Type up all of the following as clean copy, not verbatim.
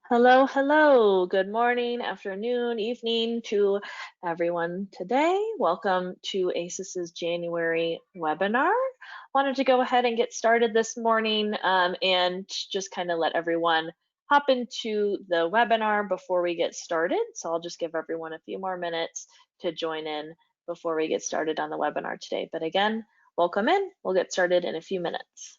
Hello, hello. Good morning, afternoon, evening to everyone today. Welcome to ASES's January webinar. Wanted to go ahead and get started this morning and just kind of let everyone hop into the webinar before we get started. So I'll just give everyone a few more minutes to join in before we get started on the webinar today. But again, welcome in. We'll get started in a few minutes.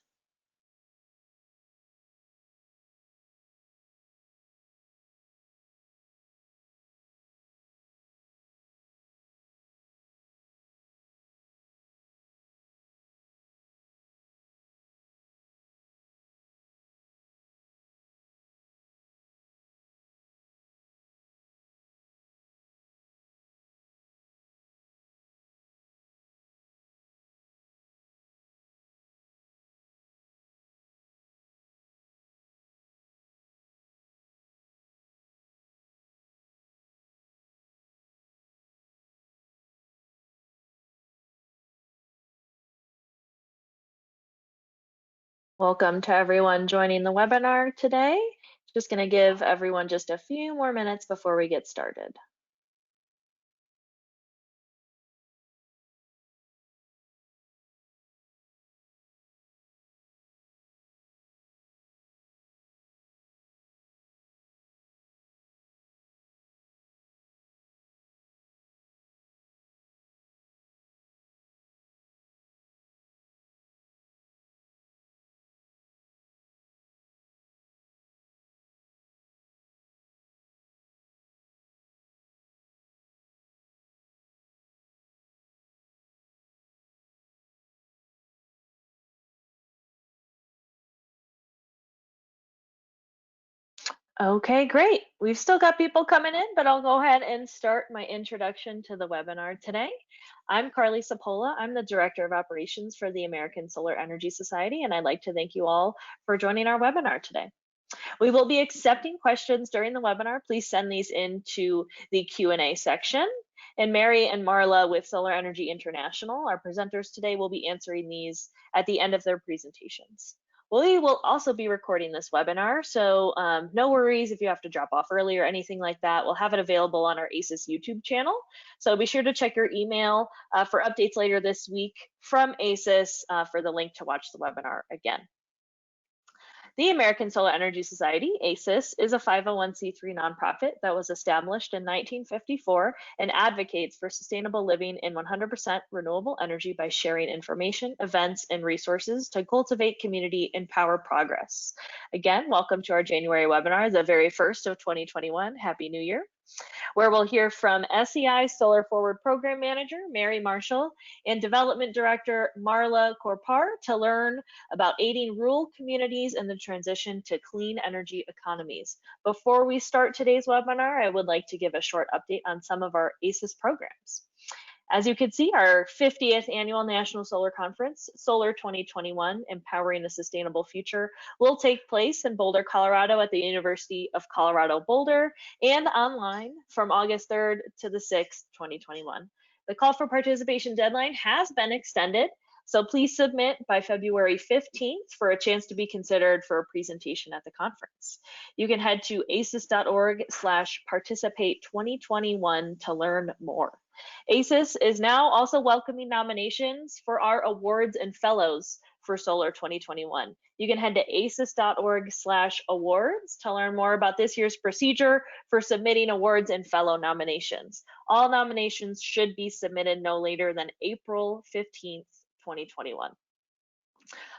Welcome to everyone joining the webinar today. Just going to give everyone just a few more minutes before we get started. Okay, great. We've still got people coming in, but I'll go ahead and start my introduction to the webinar today. I'm Carly Sapola. I'm the Director of Operations for the American Solar Energy Society, and I'd like to thank you all for joining our webinar today. We will be accepting questions during the webinar. Please send these into the Q&A section. And Mary and Marla with Solar Energy International, our presenters today, will be answering these at the end of their presentations. We will also be recording this webinar, so no worries if you have to drop off early or anything like that. We'll have it available on our ASES YouTube channel. So be sure to check your email for updates later this week from ASES for the link to watch the webinar again. The American Solar Energy Society, ASES, is a 501c3 nonprofit that was established in 1954 and advocates for sustainable living in 100% renewable energy by sharing information, events, and resources to cultivate community and power progress. Again, welcome to our January webinar, the very first of 2021. Happy New Year, where we'll hear from SEI Solar Forward Program Manager, Mary Marshall, and Development Director, Marla Korpar, to learn about aiding rural communities in the transition to clean energy economies. Before we start today's webinar, I would like to give a short update on some of our ASES programs. As you can see, our 50th annual National Solar Conference, Solar 2021, Empowering a Sustainable Future, will take place in Boulder, Colorado at the University of Colorado Boulder and online from August 3rd to the 6th, 2021. The call for participation deadline has been extended, so please submit by February 15th for a chance to be considered for a presentation at the conference. You can head to ases.org/participate2021 to learn more. ASES is now also welcoming nominations for our awards and fellows for Solar 2021. You can head to ases.org/awards to learn more about this year's procedure for submitting awards and fellow nominations. All nominations should be submitted no later than April 15th, 2021.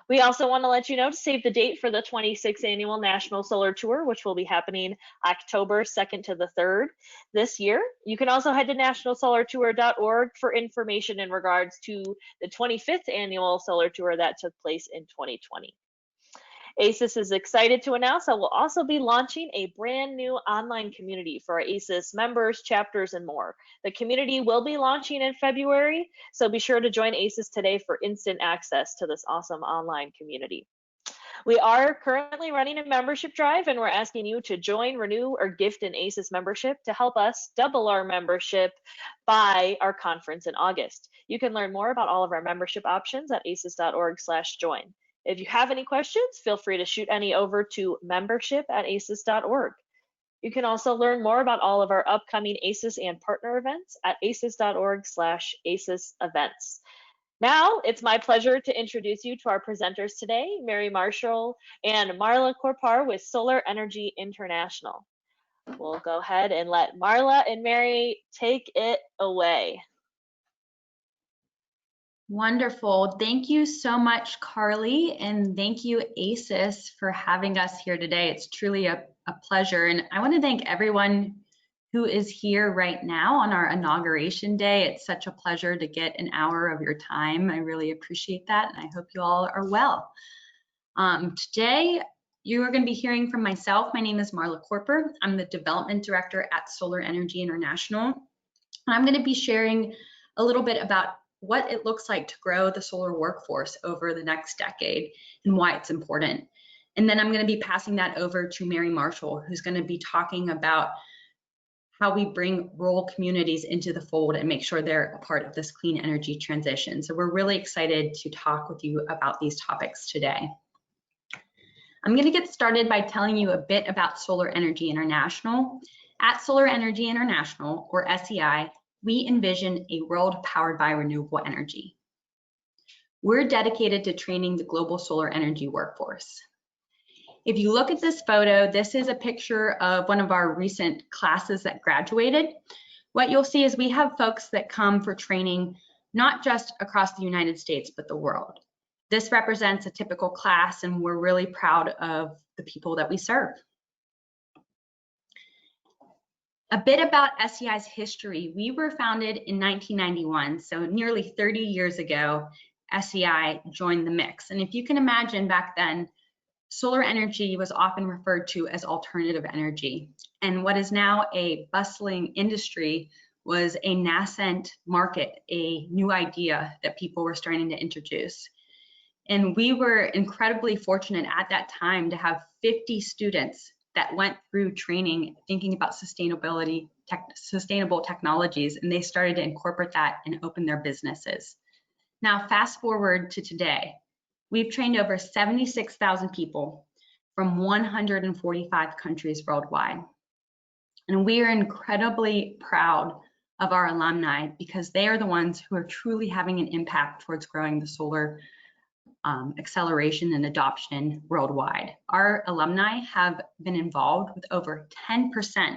We also want to let you know to save the date for the 26th Annual National Solar Tour, which will be happening October 2nd to the 3rd this year. You can also head to nationalsolartour.org for information in regards to the 25th Annual Solar Tour that took place in 2020. ASES is excited to announce that we'll also be launching a brand new online community for our ASES members, chapters, and more. The community will be launching in February, so be sure to join ASES today for instant access to this awesome online community. We are currently running a membership drive, and we're asking you to join, renew, or gift an ASES membership to help us double our membership by our conference in August. You can learn more about all of our membership options at ases.org/join. If you have any questions, feel free to shoot any over to membership@ases.org. You can also learn more about all of our upcoming ASES and partner events at ases.org/ASES events. Now, it's my pleasure to introduce you to our presenters today, Mary Marshall and Marla Korpar with Solar Energy International. We'll go ahead and let Marla and Mary take it away. Wonderful. Thank you so much, Carly, and thank you, ASES, for having us here today. It's truly a pleasure, and I want to thank everyone who is here right now on our inauguration day. It's such a pleasure to get an hour of your time. I really appreciate that, and I hope you all are well. Today, you are going to be hearing from myself. My name is Marla Korpar. I'm the Development Director at Solar Energy International, and I'm going to be sharing a little bit about what it looks like to grow the solar workforce over the next decade and why it's important. And then I'm going to be passing that over to Mary Marshall, who's going to be talking about how we bring rural communities into the fold and make sure they're a part of this clean energy transition. So we're really excited to talk with you about these topics today. I'm going to get started by telling you a bit about Solar Energy International. At Solar Energy International, or SEI, we envision a world powered by renewable energy. We're dedicated to training the global solar energy workforce. If you look at this photo, this is a picture of one of our recent classes that graduated. What you'll see is we have folks that come for training, not just across the United States, but the world. This represents a typical class, and we're really proud of the people that we serve. A bit about SEI's history. We were founded in 1991, so nearly 30 years ago, SEI joined the mix. And if you can imagine back then, solar energy was often referred to as alternative energy. And what is now a bustling industry was a nascent market, a new idea that people were starting to introduce. And we were incredibly fortunate at that time to have 50 students that went through training thinking about sustainable technologies, and they started to incorporate that and open their businesses. Now, fast forward to today, we've trained over 76,000 people from 145 countries worldwide. And we are incredibly proud of our alumni because they are the ones who are truly having an impact towards growing the solar acceleration and adoption worldwide. Our alumni have been involved with over 10%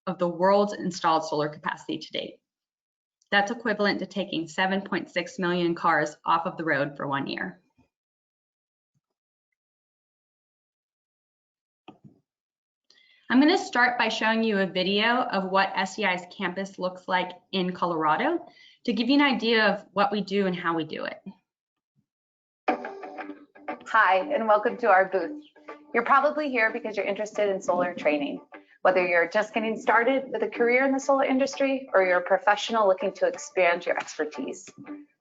of the world's installed solar capacity to date. That's equivalent to taking 7.6 million cars off of the road for 1 year. I'm going to start by showing you a video of what SEI's campus looks like in Colorado to give you an idea of what we do and how we do it. Hi, and welcome to our booth. You're probably here because you're interested in solar training. Whether you're just getting started with a career in the solar industry or you're a professional looking to expand your expertise.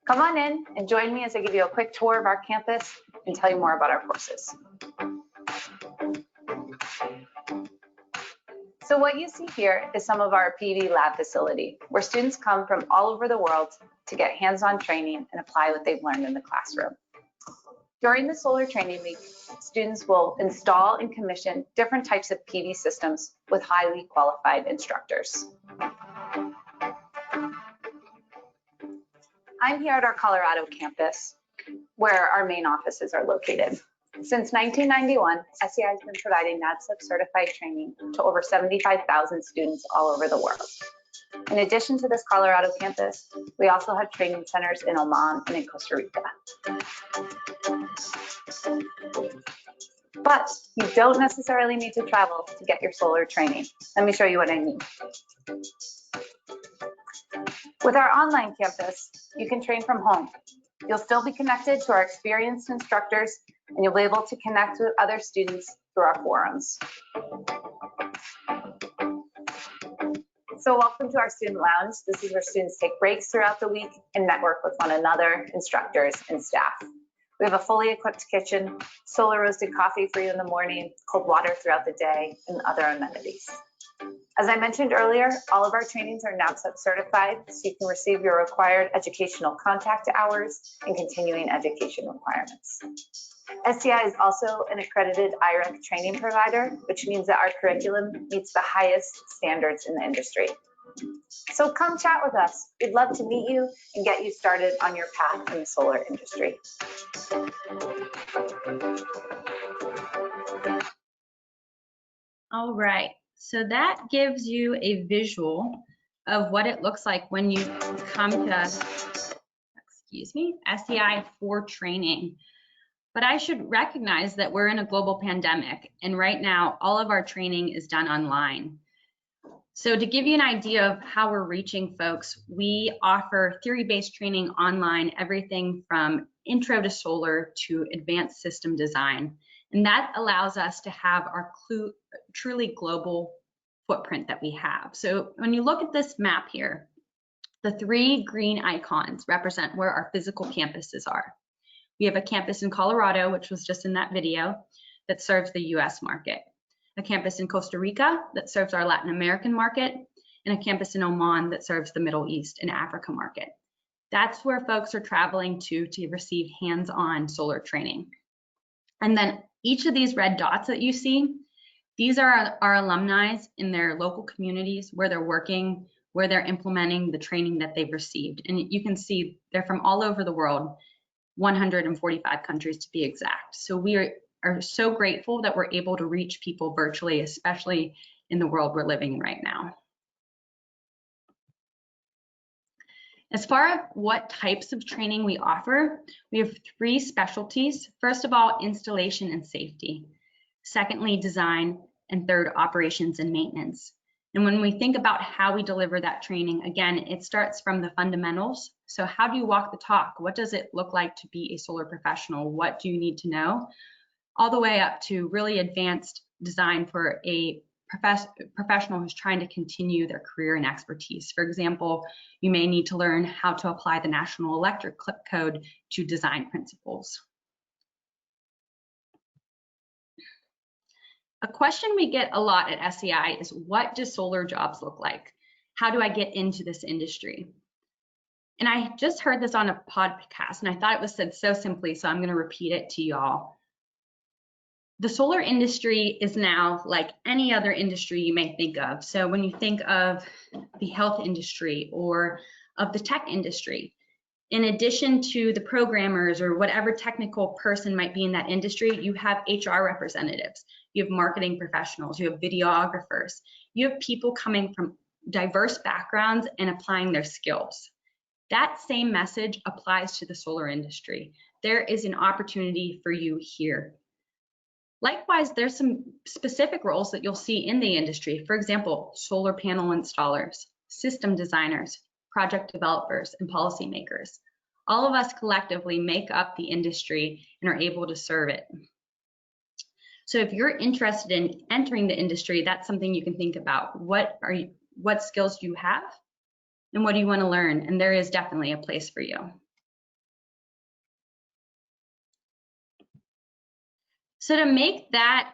Come on in and join me as I give you a quick tour of our campus and tell you more about our courses. So what you see here is some of our PV lab facility, where students come from all over the world to get hands-on training and apply what they've learned in the classroom. During the Solar Training Week, students will install and commission different types of PV systems with highly qualified instructors. I'm here at our Colorado campus, where our main offices are located. Since 1991, SEI has been providing NADCEP certified training to over 75,000 students all over the world. In addition to this Colorado campus, we also have training centers in Oman and in Costa Rica. But you don't necessarily need to travel to get your solar training. Let me show you what I mean. With our online campus, you can train from home. You'll still be connected to our experienced instructors, and you'll be able to connect with other students through our forums. So welcome to our student lounge. This is where students take breaks throughout the week and network with one another, instructors, and staff. We have a fully equipped kitchen, solar roasted coffee for you in the morning, cold water throughout the day, and other amenities. As I mentioned earlier, all of our trainings are NADCEP certified, so you can receive your required educational contact hours and continuing education requirements. SEI is also an accredited IREC training provider, which means that our curriculum meets the highest standards in the industry. So come chat with us. We'd love to meet you and get you started on your path in the solar industry. All right, so that gives you a visual of what it looks like when you come to, SEI for training. But I should recognize that we're in a global pandemic, and right now all of our training is done online. So to give you an idea of how we're reaching folks, we offer theory-based training online, everything from intro to solar to advanced system design. And that allows us to have our truly global footprint that we have. So when you look at this map here, the 3 green icons represent where our physical campuses are. We have a campus in Colorado, which was just in that video, that serves the US market, a campus in Costa Rica that serves our Latin American market, and a campus in Oman that serves the Middle East and Africa market. That's where folks are traveling to receive hands-on solar training. And then each of these red dots that you see, these are our alumni in their local communities where they're working, where they're implementing the training that they've received. And you can see they're from all over the world, 145 countries to be exact. So we are so grateful that we're able to reach people virtually, especially in the world we're living in right now. As far as what types of training we offer, we have 3 specialties. First of all, installation and safety. Secondly, design. And third, operations and maintenance. And when we think about how we deliver that training, again, it starts from the fundamentals. So how do you walk the talk? What does it look like to be a solar professional? What do you need to know? All the way up to really advanced design for a professional who's trying to continue their career and expertise. For example, you may need to learn how to apply the National Electric Code to design principles. A question we get a lot at SEI is, what do solar jobs look like? How do I get into this industry? And I just heard this on a podcast and I thought it was said so simply, so I'm going to repeat it to y'all. The solar industry is now like any other industry you may think of. So when you think of the health industry or of the tech industry, in addition to the programmers or whatever technical person might be in that industry, you have HR representatives, you have marketing professionals, you have videographers, you have people coming from diverse backgrounds and applying their skills. That same message applies to the solar industry. There is an opportunity for you here. Likewise, there's some specific roles that you'll see in the industry. For example, solar panel installers, system designers, project developers, and policymakers. All of us collectively make up the industry and are able to serve it. So if you're interested in entering the industry, that's something you can think about. What skills do you have? And what do you want to learn? And there is definitely a place for you. So to make that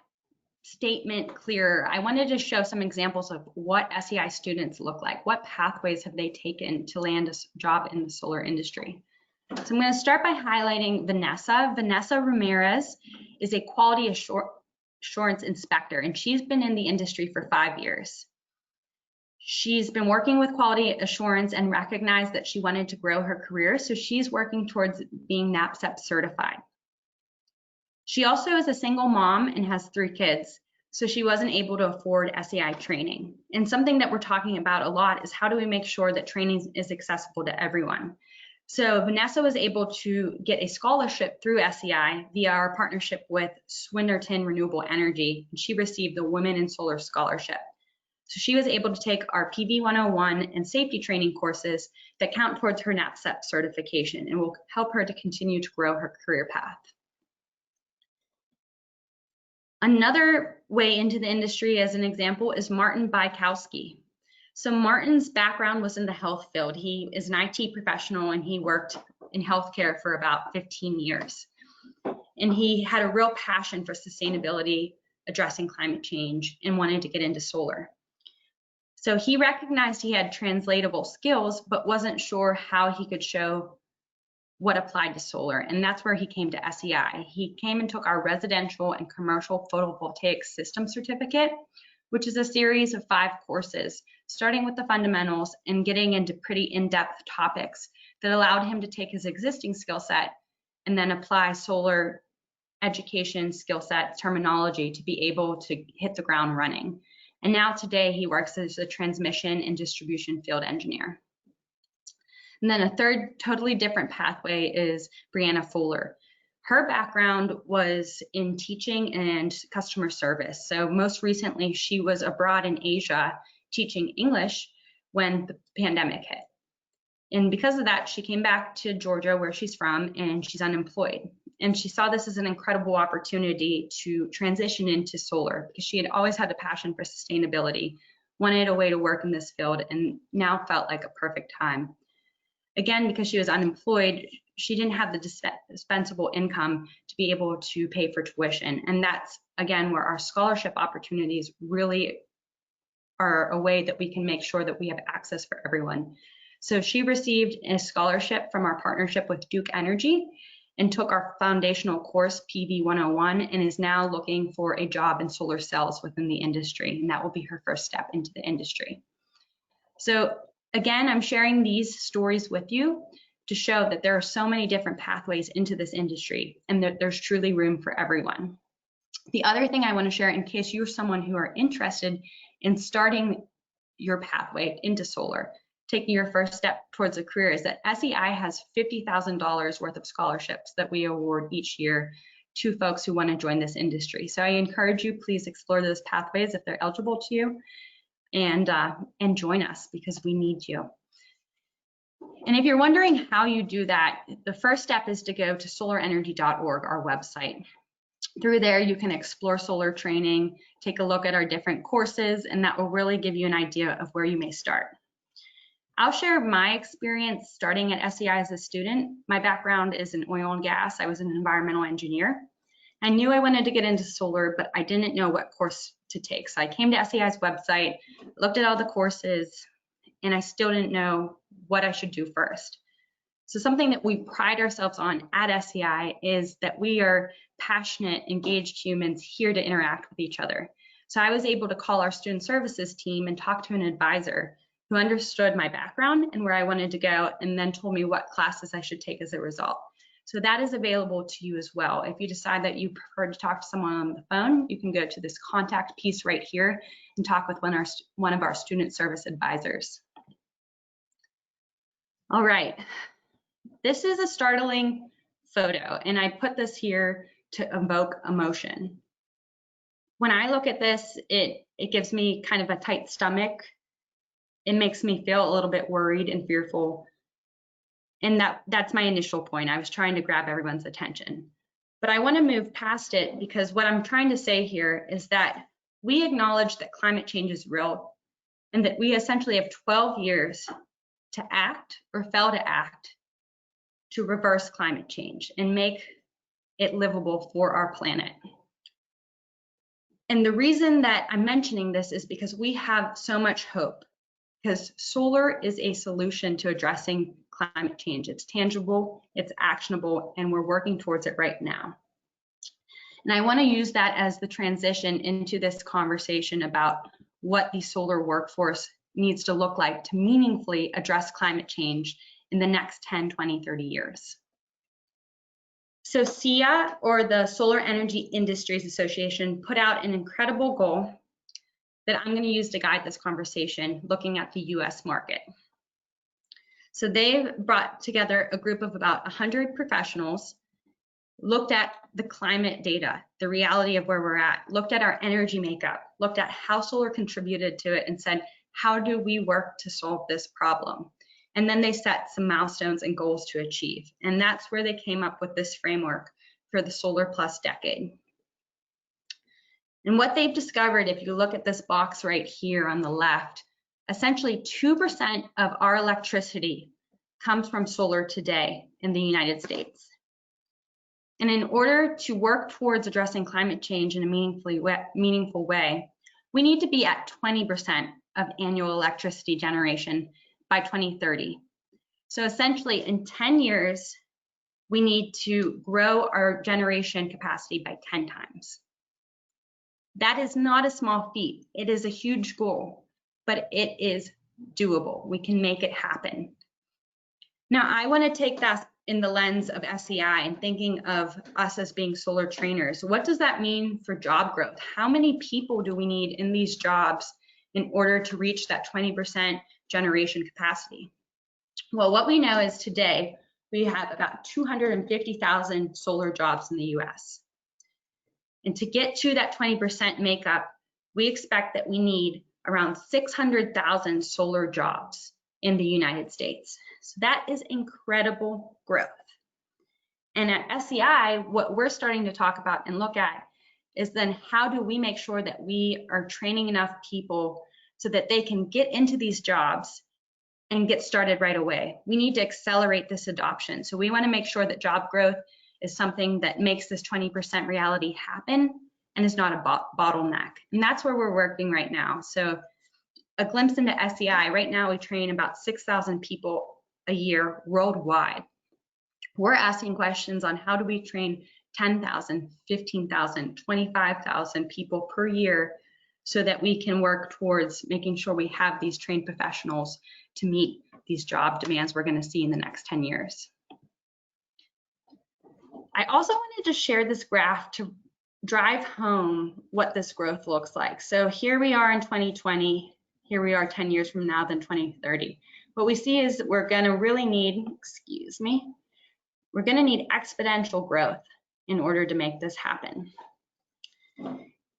statement clearer, I wanted to show some examples of what SEI students look like. What pathways have they taken to land a job in the solar industry? So I'm going to start by highlighting Vanessa. Vanessa Ramirez is a quality assurance inspector, and she's been in the industry for 5 years. She's been working with quality assurance and recognized that she wanted to grow her career, so she's working towards being NABCEP certified. She also is a single mom and has 3 kids, so she wasn't able to afford SEI training. And something that we're talking about a lot is how do we make sure that training is accessible to everyone? So Vanessa was able to get a scholarship through SEI via our partnership with Swinnerton Renewable Energy, and she received the Women in Solar Scholarship. So she was able to take our PV 101 and safety training courses that count towards her NABCEP certification and will help her to continue to grow her career path. Another way into the industry, as an example, is Martin Bykowski. So Martin's background was in the health field. He is an IT professional and he worked in healthcare for about 15 years. And he had a real passion for sustainability, addressing climate change, and wanted to get into solar. So he recognized he had translatable skills, but wasn't sure how he could show what applied to solar, and that's where he came to SEI. He came and took our residential and commercial photovoltaic system certificate, which is a series of 5 courses, starting with the fundamentals and getting into pretty in-depth topics that allowed him to take his existing skill set and then apply solar education, skill set, terminology to be able to hit the ground running. And now today he works as a transmission and distribution field engineer. And then a third totally different pathway is Brianna Fuller. Her background was in teaching and customer service. So most recently, she was abroad in Asia teaching English when the pandemic hit. And because of that, she came back to Georgia, where she's from, and she's unemployed. And she saw this as an incredible opportunity to transition into solar because she had always had a passion for sustainability, wanted a way to work in this field, and now felt like a perfect time. Again, because she was unemployed, she didn't have the dispensable income to be able to pay for tuition. And that's, again, where our scholarship opportunities really are a way that we can make sure that we have access for everyone. So she received a scholarship from our partnership with Duke Energy and took our foundational course, PV 101, and is now looking for a job in solar cells within the industry. And that will be her first step into the industry. So again, I'm sharing these stories with you to show that there are so many different pathways into this industry and that there's truly room for everyone. The other thing I want to share, in case you're someone who are interested in starting your pathway into solar, taking your first step towards a career, is that SEI has $50,000 worth of scholarships that we award each year to folks who want to join this industry. So I encourage you, please explore those pathways if they're eligible to you, and join us because we need you. And if you're wondering how you do that, the first step is to go to solarenergy.org, our website. Through there, you can explore solar training, take a look at our different courses, and that will really give you an idea of where you may start. I'll share my experience starting at SEI as a student. My background is in oil and gas. I was an environmental engineer. I knew I wanted to get into solar, but I didn't know what course to take. So I came to SEI's website, looked at all the courses, and I still didn't know what I should do first. So something that we pride ourselves on at SEI is that we are passionate, engaged humans here to interact with each other. So I was able to call our student services team and talk to an advisor who understood my background and where I wanted to go, and then told me what classes I should take as a result. So that is available to you as well. If you decide that you prefer to talk to someone on the phone, you can go to this contact piece right here and talk with one of our student service advisors. All right, this is a startling photo, and I put this here to evoke emotion. When I look at this, it gives me kind of a tight stomach. It makes me feel a little bit worried and fearful. And that's my initial point. I was trying to grab everyone's attention. But I want to move past it because what I'm trying to say here is that we acknowledge that climate change is real and that we essentially have 12 years to act or fail to act to reverse climate change and make it livable for our planet. And the reason that I'm mentioning this is because we have so much hope, because solar is a solution to addressing climate change. It's tangible, it's actionable, and we're working towards it right now. And I want to use that as the transition into this conversation about what the solar workforce needs to look like to meaningfully address climate change in the next 10, 20, 30 years. So SEIA, or the Solar Energy Industries Association, put out an incredible goal that I'm going to use to guide this conversation, looking at the US market. So they've brought together a group of about 100 professionals, looked at the climate data, the reality of where we're at, looked at our energy makeup, looked at how solar contributed to it, and said, how do we work to solve this problem? And then they set some milestones and goals to achieve. And that's where they came up with this framework for the Solar Plus decade. And what they've discovered, if you look at this box right here on the left, essentially 2% of our electricity comes from solar today in the United States. And in order to work towards addressing climate change in a meaningful way, we need to be at 20% of annual electricity generation by 2030. So essentially in 10 years, we need to grow our generation capacity by 10 times. That is not a small feat. It is a huge goal, but it is doable. We can make it happen. Now, I want to take that in the lens of SEI and thinking of us as being solar trainers. What does that mean for job growth? How many people do we need in these jobs in order to reach that 20% generation capacity? Well, what we know is today we have about 250,000 solar jobs in the US. And to get to that 20% makeup, we expect that we need around 600,000 solar jobs in the United States. So that is incredible growth. And at SEI, what we're starting to talk about and look at is then how do we make sure that we are training enough people so that they can get into these jobs and get started right away. We need to accelerate this adoption. So we want to make sure that job growth is something that makes this 20% reality happen and is not a bottleneck. And that's where we're working right now. So a glimpse into SEI, right now we train about 6,000 people a year worldwide. We're asking questions on how do we train 10,000, 15,000, 25,000 people per year so that we can work towards making sure we have these trained professionals to meet these job demands we're going to see in the next 10 years. I also wanted to share this graph to drive home what this growth looks like. So here we are in 2020, here we are 10 years from now, then 2030. What we see is we're going to really need, we're going to need exponential growth in order to make this happen.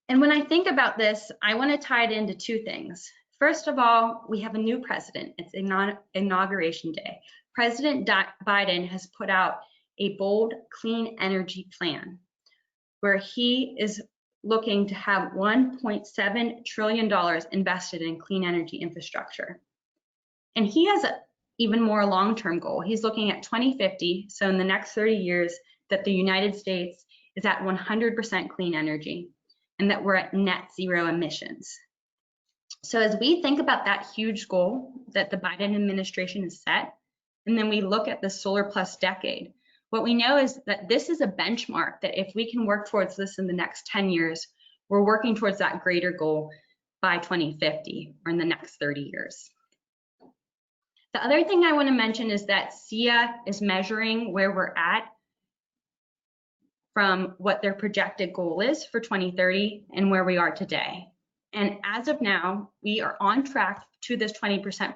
And when I think about this, I want to tie it into two things. First of all, we have a new president. It's inauguration day. President Biden has put out a bold clean energy plan where he is looking to have $1.7 trillion invested in clean energy infrastructure. And he has an even more long-term goal. He's looking at 2050, so in the next 30 years, that the United States is at 100% clean energy and that we're at net zero emissions. So as we think about that huge goal that the Biden administration has set, and then we look at the solar plus decade, what we know is that this is a benchmark that if we can work towards this in the next 10 years, we're working towards that greater goal by 2050 or in the next 30 years. The other thing I want to mention is that SEI is measuring where we're at from what their projected goal is for 2030 and where we are today. And as of now, we are on track to this 20%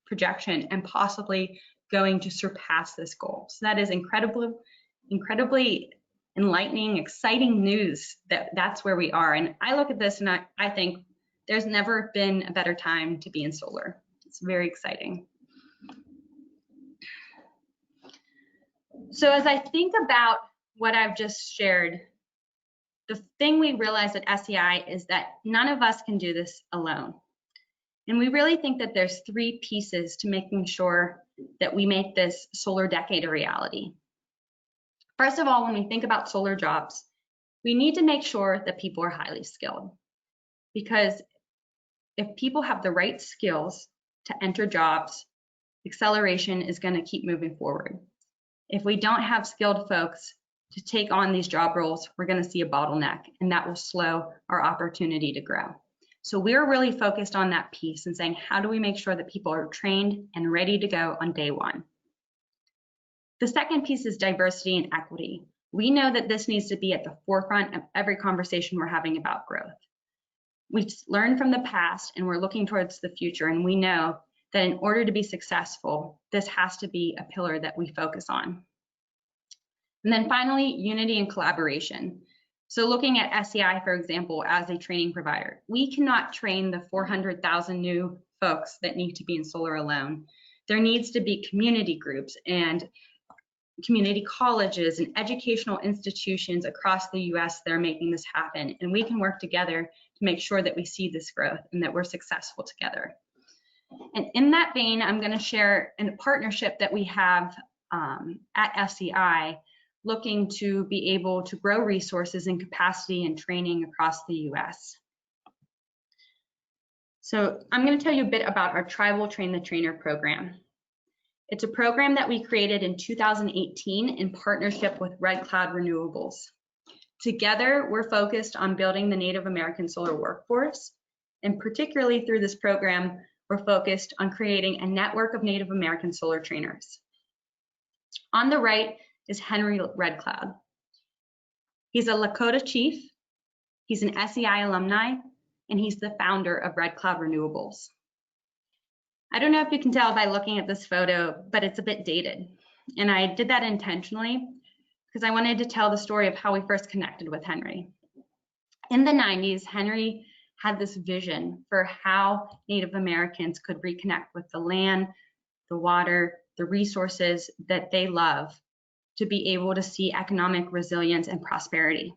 projection and possibly going to surpass this goal. So that is incredibly enlightening, exciting news that that's where we are. And I look at this and I think there's never been a better time to be in solar. It's very exciting. So as I think about what I've just shared, the thing we realize at SEI is that none of us can do this alone. And we really think that there's three pieces to making sure that we make this solar decade a reality. First of all, when we think about solar jobs, we need to make sure that people are highly skilled. Because if people have the right skills to enter jobs, acceleration is going to keep moving forward. If we don't have skilled folks to take on these job roles, we're going to see a bottleneck, and that will slow our opportunity to grow. So we're really focused on that piece and saying, how do we make sure that people are trained and ready to go on day one? The second piece is diversity and equity. We know that this needs to be at the forefront of every conversation we're having about growth. We've learned from the past and we're looking towards the future, and we know that in order to be successful, this has to be a pillar that we focus on. And then finally, unity and collaboration. So looking at SEI, for example, as a training provider, we cannot train the 400,000 new folks that need to be in solar alone. There needs to be community groups and community colleges and educational institutions across the US that are making this happen. And we can work together to make sure that we see this growth and that we're successful together. And in that vein, I'm going to share a partnership that we have at SEI, looking to be able to grow resources and capacity and training across the US. So I'm going to tell you a bit about our Tribal Train the Trainer program. It's a program that we created in 2018 in partnership with Red Cloud Renewables. Together, we're focused on building the Native American solar workforce, and particularly through this program, we're focused on creating a network of Native American solar trainers. On the right is Henry Red Cloud. He's a Lakota chief, he's an SEI alumni, and he's the founder of Red Cloud Renewables. I don't know if you can tell by looking at this photo, but it's a bit dated. And I did that intentionally because I wanted to tell the story of how we first connected with Henry. In the 90s, Henry had this vision for how Native Americans could reconnect with the land, the water, the resources that they love to be able to see economic resilience and prosperity.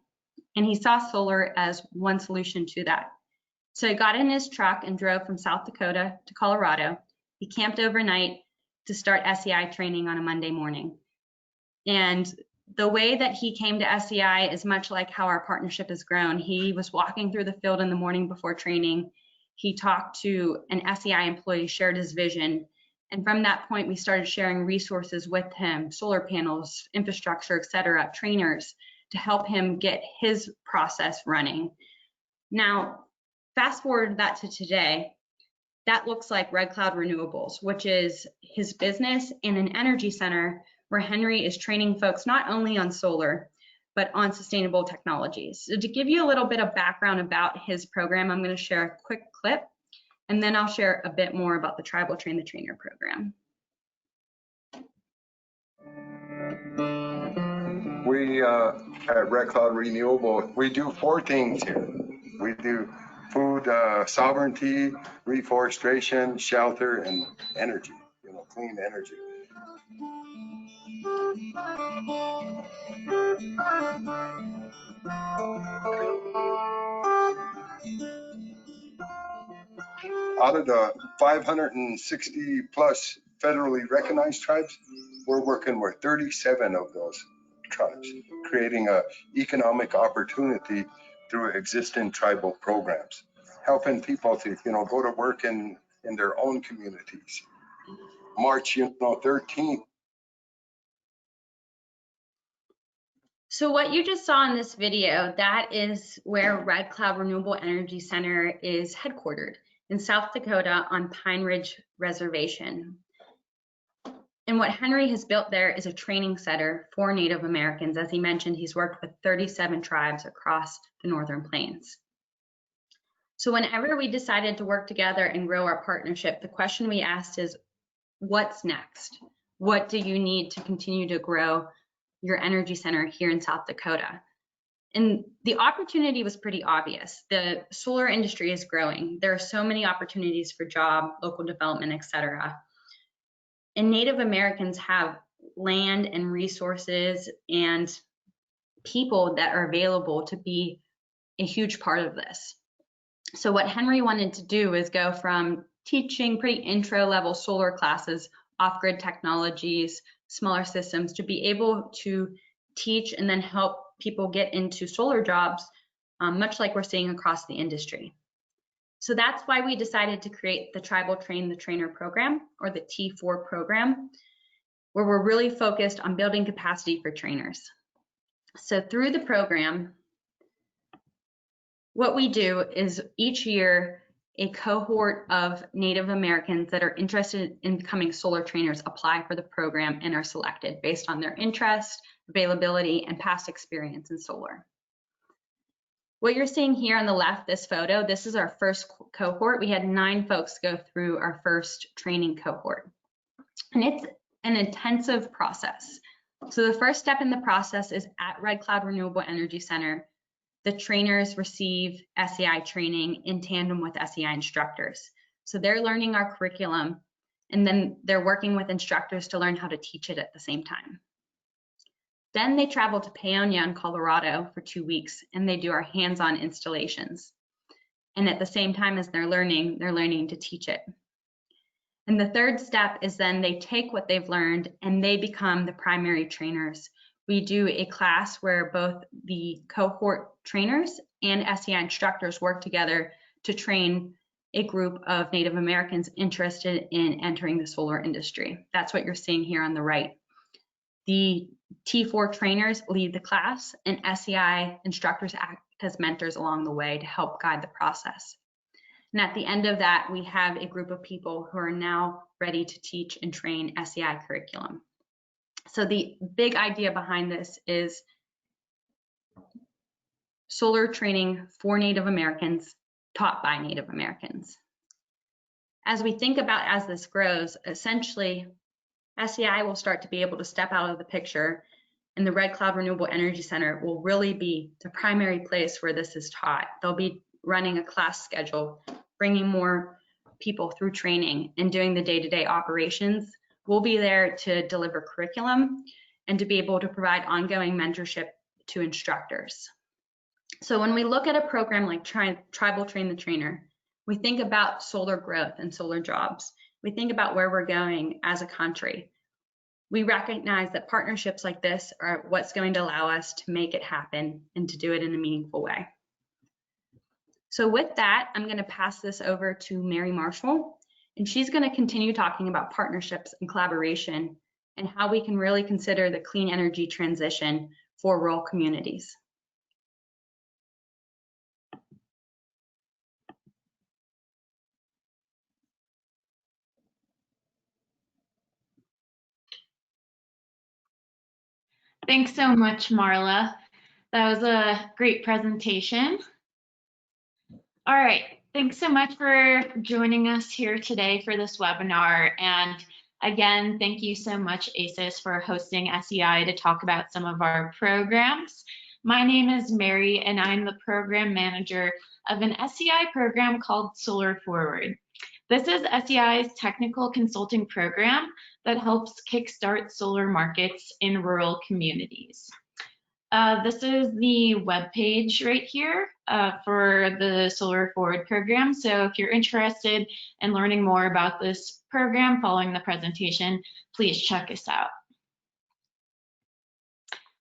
And he saw solar as one solution to that. So he got in his truck and drove from South Dakota to Colorado. He camped overnight to start SEI training on a Monday morning. And the way that he came to SEI is much like how our partnership has grown. He was walking through the field in the morning before training. He talked to an SEI employee, shared his vision. And from that point, we started sharing resources with him, solar panels, infrastructure, et cetera, trainers to help him get his process running. Now, fast forward that to today, that looks like Red Cloud Renewables, which is his business and an energy center where Henry is training folks not only on solar, but on sustainable technologies. So to give you a little bit of background about his program, I'm going to share a quick clip, and then I'll share a bit more about the Tribal Train the Trainer program. We at Red Cloud Renewable, we do 4 things here. We do food sovereignty, reforestation, shelter, and energy, clean energy. Out of the 560 plus federally recognized tribes, we're working with 37 of those tribes, creating an economic opportunity through existing tribal programs, helping people to go to work in their own communities. March 13th. So what you just saw in this video, that is where Red Cloud Renewable Energy Center is headquartered in South Dakota on Pine Ridge Reservation. And what Henry has built there is a training center for Native Americans. As he mentioned, he's worked with 37 tribes across the Northern Plains. So whenever we decided to work together and grow our partnership, the question we asked is, what's next? What do you need to continue to grow your energy center here in South Dakota? And the opportunity was pretty obvious. The solar industry is growing. There are so many opportunities for job, local development, et cetera. And Native Americans have land and resources and people that are available to be a huge part of this. So what Henry wanted to do is go from teaching pretty intro level solar classes, off-grid technologies, smaller systems, to be able to teach and then help people get into solar jobs, much like we're seeing across the industry. So that's why we decided to create the Tribal Train the Trainer program, or the T4 program, where we're really focused on building capacity for trainers. So through the program, what we do is each year, a cohort of Native Americans that are interested in becoming solar trainers apply for the program and are selected based on their interest, availability, and past experience in solar. What you're seeing here on the left, this photo, this is our first cohort. We had 9 folks go through our first training cohort. And it's an intensive process. So the first step in the process is at Red Cloud Renewable Energy Center. The trainers receive SEI training in tandem with SEI instructors. So they're learning our curriculum, and then they're working with instructors to learn how to teach it at the same time. Then they travel to Paonia in Colorado for 2 weeks, and they do our hands-on installations. And at the same time as they're learning to teach it. And the third step is then they take what they've learned and they become the primary trainers. We do a class where both the cohort trainers and SEI instructors work together to train a group of Native Americans interested in entering the solar industry. That's what you're seeing here on the right. The T4 trainers lead the class, and SEI instructors act as mentors along the way to help guide the process. And at the end of that, we have a group of people who are now ready to teach and train SEI curriculum. So the big idea behind this is solar training for Native Americans, taught by Native Americans. As we think about as this grows, essentially, SEI will start to be able to step out of the picture, and the Red Cloud Renewable Energy Center will really be the primary place where this is taught. They'll be running a class schedule, bringing more people through training and doing the day-to-day operations. We'll be there to deliver curriculum and to be able to provide ongoing mentorship to instructors. So when we look at a program like Tribal Train the Trainer, we think about solar growth and solar jobs. We think about where we're going as a country. We recognize that partnerships like this are what's going to allow us to make it happen and to do it in a meaningful way. So with that, I'm going to pass this over to Mary Marshall, and she's going to continue talking about partnerships and collaboration and how we can really consider the clean energy transition for rural communities. Thanks so much, Marla. That was a great presentation. All right, thanks so much for joining us here today for this webinar. And again, thank you so much, ASES, for hosting SEI to talk about some of our programs. My name is Mary, and I'm the program manager of an SEI program called Solar Forward. This is SEI's technical consulting program that helps kickstart solar markets in rural communities. This is the webpage right here for the Solar Forward program. So if you're interested in learning more about this program following the presentation, please check us out.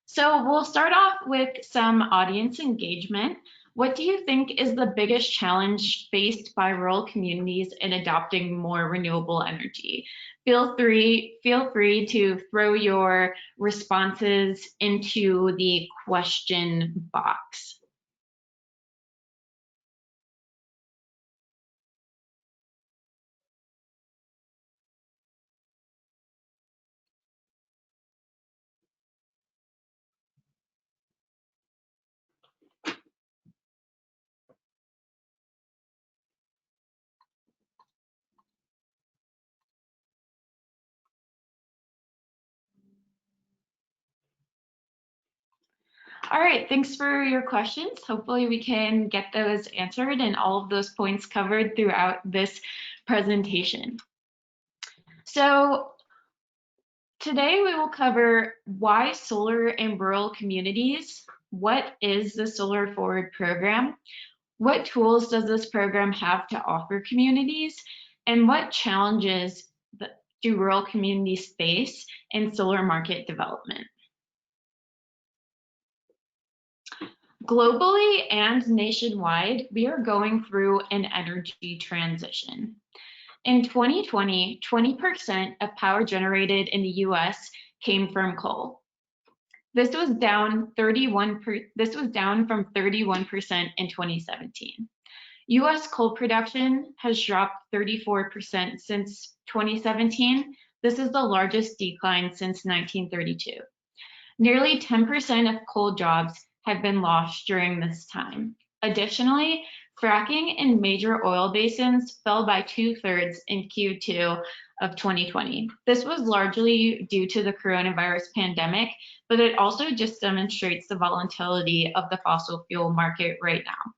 So we'll start off with some audience engagement. What do you think is the biggest challenge faced by rural communities in adopting more renewable energy? Feel free to throw your responses into the question box. All right, thanks for your questions. Hopefully we can get those answered and all of those points covered throughout this presentation. So today we will cover why solar in rural communities, what is the Solar Forward program, what tools does this program have to offer communities, and what challenges do rural communities face in solar market development. Globally and nationwide, we are going through an energy transition. In 2020, 20% of power generated in the US came from coal. This was down from 31% in 2017. US coal production has dropped 34% since 2017. This is the largest decline since 1932. Nearly 10% of coal jobs have been lost during this time. Additionally, fracking in major oil basins fell by 2/3 in Q2 of 2020. This was largely due to the coronavirus pandemic, but it also just demonstrates the volatility of the fossil fuel market right now.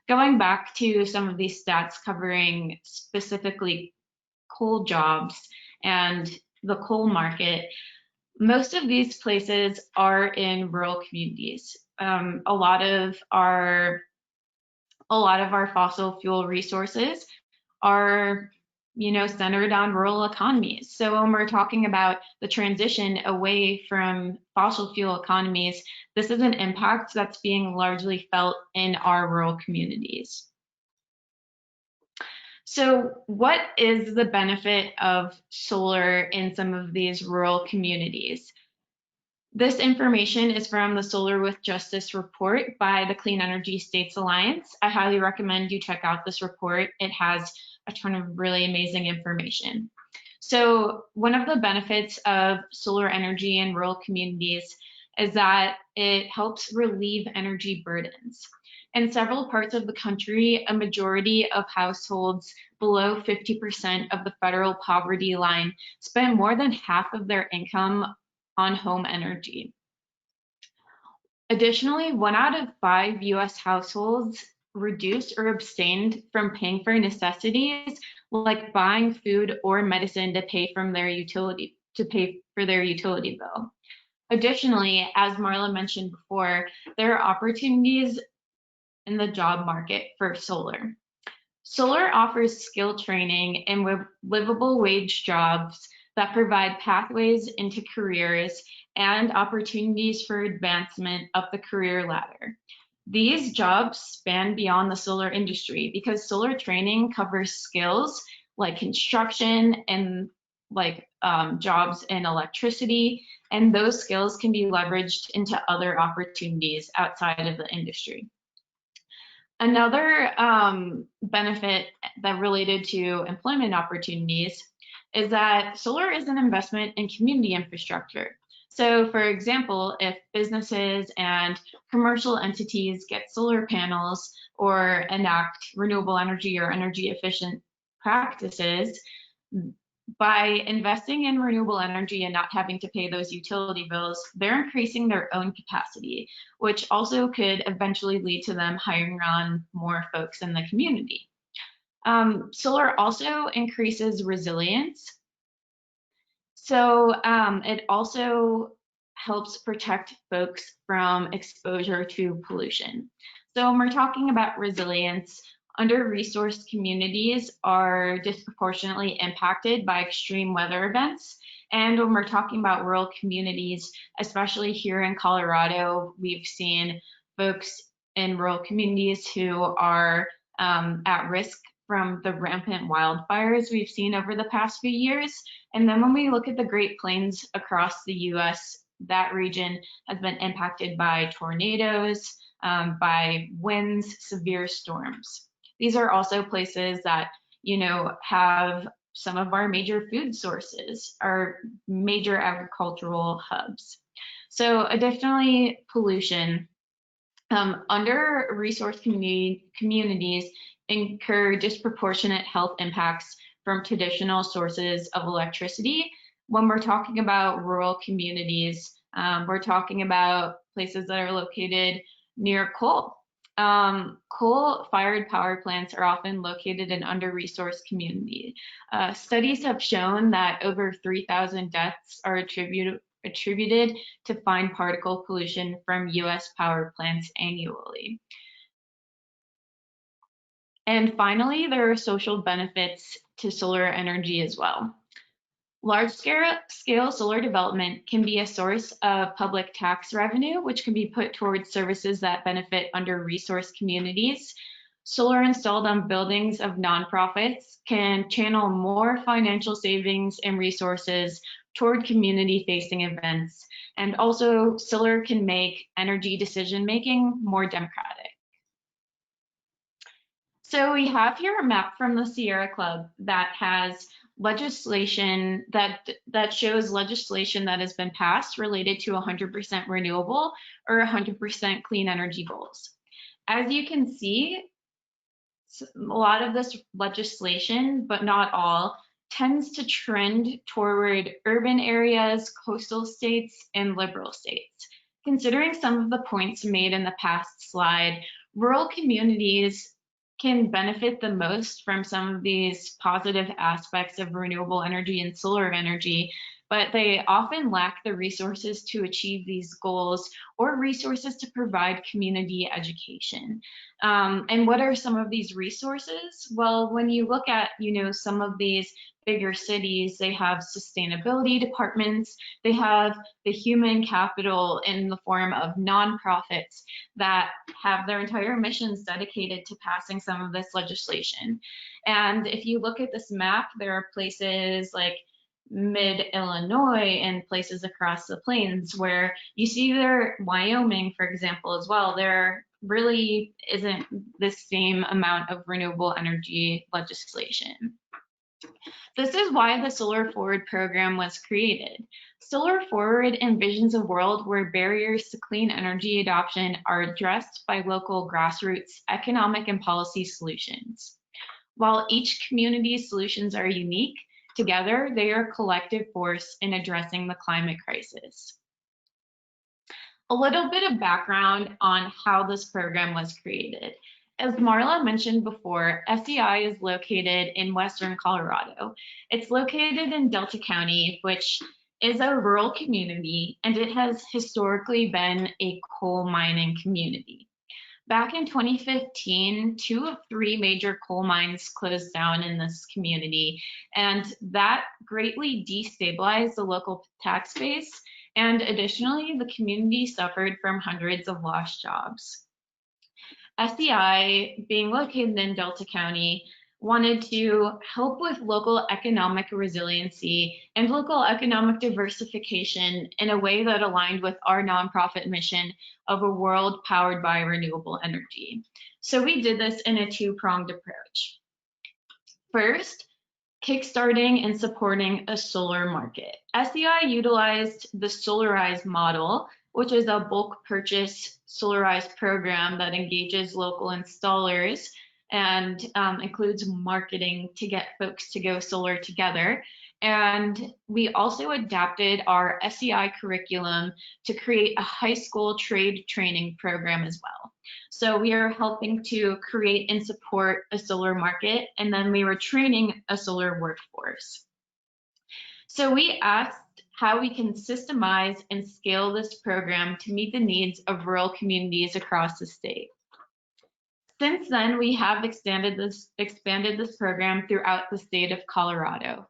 Going back to some of these stats covering specifically coal jobs and the coal market, most of these places are in rural communities. A lot of our fossil fuel resources are, centered on rural economies. So when we're talking about the transition away from fossil fuel economies, this is an impact that's being largely felt in our rural communities. So what is the benefit of solar in some of these rural communities? This information is from the Solar with Justice report by the Clean Energy States Alliance. I highly recommend you check out this report. It has a ton of really amazing information. So one of the benefits of solar energy in rural communities is that it helps relieve energy burdens. In several parts of the country, a majority of households below 50% of the federal poverty line spend more than half of their income on home energy. Additionally, 1 out of 5 US households reduced or abstained from paying for necessities like buying food or medicine to pay for their utility bill. Additionally, as Marla mentioned before, there are opportunities in the job market for solar. Solar offers skill training and livable wage jobs that provide pathways into careers and opportunities for advancement up the career ladder. These jobs span beyond the solar industry because solar training covers skills like construction and jobs in electricity, and those skills can be leveraged into other opportunities outside of the industry. Another benefit that related to employment opportunities is that solar is an investment in community infrastructure. So for example, if businesses and commercial entities get solar panels or enact renewable energy or energy efficient practices, by investing in renewable energy and not having to pay those utility bills, they're increasing their own capacity, which also could eventually lead to them hiring on more folks in the community. Solar also increases resilience. So it also helps protect folks from exposure to pollution. So when we're talking about resilience, under-resourced communities are disproportionately impacted by extreme weather events. And when we're talking about rural communities, especially here in Colorado, we've seen folks in rural communities who are at risk from the rampant wildfires we've seen over the past few years. And then when we look at the Great Plains across the US, that region has been impacted by tornadoes, by winds, severe storms. These are also places that, have some of our major food sources, our major agricultural hubs. So additionally, pollution. Under-resourced communities incur disproportionate health impacts from traditional sources of electricity. When we're talking about rural communities, we're talking about places that are located near coal. Coal-fired power plants are often located in under-resourced communities. Studies have shown that over 3,000 deaths are attributed to fine particle pollution from US power plants annually. And finally, there are social benefits to solar energy as well. Large-scale solar development can be a source of public tax revenue, which can be put towards services that benefit under-resourced communities. Solar installed on buildings of nonprofits can channel more financial savings and resources toward community-facing events. And also, solar can make energy decision-making more democratic. So we have here a map from the Sierra Club that has legislation that shows legislation that has been passed related to 100% renewable or 100% clean energy goals. As you can see, a lot of this legislation, but not all, tends to trend toward urban areas, coastal states, and liberal states. Considering some of the points made in the past slide, rural communities can benefit the most from some of these positive aspects of renewable energy and solar energy but they often lack the resources to achieve these goals or resources to provide community education. And what are some of these resources? Well, when you look at, some of these bigger cities, they have sustainability departments, they have the human capital in the form of nonprofits that have their entire missions dedicated to passing some of this legislation. And if you look at this map, there are places like mid-Illinois and places across the plains where you see there, Wyoming, for example, as well, there really isn't the same amount of renewable energy legislation. This is why the Solar Forward program was created. Solar Forward envisions a world where barriers to clean energy adoption are addressed by local grassroots economic and policy solutions. While each community's solutions are unique, together they are a collective force in addressing the climate crisis. A little bit of background on how this program was created. As Marla mentioned before, SEI is located in Western Colorado. It's located in Delta County, which is a rural community, and it has historically been a coal mining community. Back in 2015, 2 of 3 major coal mines closed down in this community, and that greatly destabilized the local tax base, and additionally, the community suffered from hundreds of lost jobs. SEI, being located in Delta County, wanted to help with local economic resiliency and local economic diversification in a way that aligned with our nonprofit mission of a world powered by renewable energy. So we did this in a 2-pronged approach. First, kickstarting and supporting a solar market. SEI utilized the Solarize model, which is a bulk purchase Solarize program that engages local installers and includes marketing to get folks to go solar together. And we also adapted our SEI curriculum to create a high school trade training program as well. So we are helping to create and support a solar market, and then we were training a solar workforce. So we asked how we can systemize and scale this program to meet the needs of rural communities across the state. Since then, we have expanded this program throughout the state of Colorado.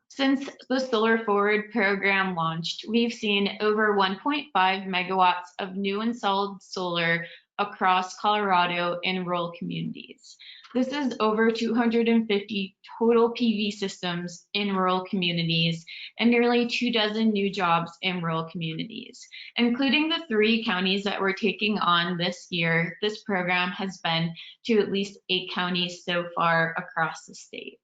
Since the Solar Forward program launched, we've seen over 1.5 megawatts of new installed solar across Colorado in rural communities. This is over 250 total PV systems in rural communities and nearly 24 new jobs in rural communities. Including the 3 counties that we're taking on this year, this program has been to at least 8 counties so far across the state.